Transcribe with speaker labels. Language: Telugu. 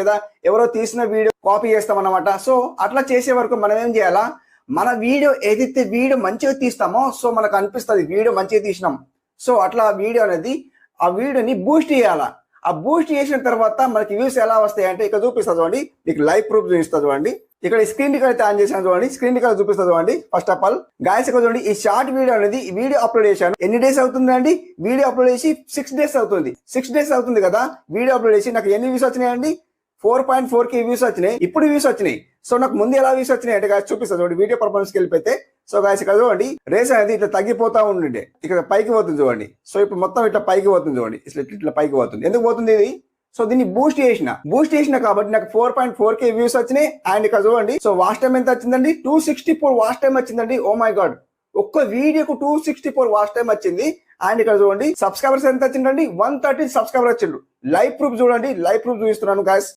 Speaker 1: లేదా ఎవరో తీసిన వీడియో కాపీ చేస్తాం అన్నమాట. సో అట్లా చేసే వరకు మనం ఏం చేయాలా, మన వీడియో ఏదైతే వీడియో మంచిగా తీస్తామో సో మనకు అనిపిస్తుంది వీడియో మంచిగా తీసినాం. సో అట్లా వీడియో అనేది ఆ వీడియోని బూస్ట్ చేయాలా. ఆ బూస్ట్ చేసిన తర్వాత మనకి వ్యూస్ ఎలా వస్తాయి అంటే ఇక్కడ చూపిస్తుంది చూడండి, మీకు లైవ్ ప్రూఫ్ చూపిస్తుంది చూడండి. ఇక్కడ స్క్రీన్ రికార్డ్ అయితే ఆన్ చేశాను చూడండి, స్క్రీన్ రికార్డ్ చూపిస్తుంది చూడండి. ఫస్ట్ ఆఫ్ ఆల్ గాయస్ ఇక్కడ చూడండి, ఈ షార్ట్ వీడియో అనేది వీడియో అప్లోడ్ చేశాను. ఎన్ని డేస్ అవుతుంది అండి? వీడియో అప్లోడ్ చేసి 6 డేస్ అవుతుంది. 6 డేస్ అవుతుంది కదా వీడియో అప్లోడ్ చేసి. నాకు ఎన్ని వ్యూస్ వచ్చినాయండి? 4.4K వ్యూస్ వచ్చినాయి. ఇప్పుడు వ్యూస్ వచ్చినాయి. సో నాకు ముందు ఎలా వ్యూస్ వచ్చినాయి అంటే గాయస్ చూపిస్తుంది చూడండి, వీడియో పర్ఫార్మెన్స్ కి వెళ్ళిపోతే. సో గాయస్ ఇక్కడ చూడండి, రేస్ అనేది ఇట్లా తగ్గిపోతా ఉండే, ఇక్కడ పైకి పోతుంది చూడండి. సో ఇప్పుడు మొత్తం ఇట్లా పైకి పోతుంది చూడండి, ఇట్లా పైకి పోతుంది. ఎందుకు పోతుంది ఇది? సో దీన్ని బూస్ట్ చేసిన కాబట్టి నాకు 4.4K వ్యూస్ వచ్చినాయి. అండ్ ఇక్కడ చూడండి, సో వాచ్ టైం ఎంత వచ్చిందండి? 264 వాచ్ టైం వచ్చిందండి. ఓ మై గాడ్, ఒక్క వీడియోకు 264 వాచ్ టైం వచ్చింది. అండ్ ఇక్కడ చూడండి, సబ్స్క్రైబర్స్ ఎంత వచ్చిందండి? 130 సబ్స్క్రైబర్ వచ్చిండ్రు. లైవ్ ప్రూఫ్ చూడండి, లైవ్ ప్రూఫ్ చూపిస్తున్నాను గాయస్.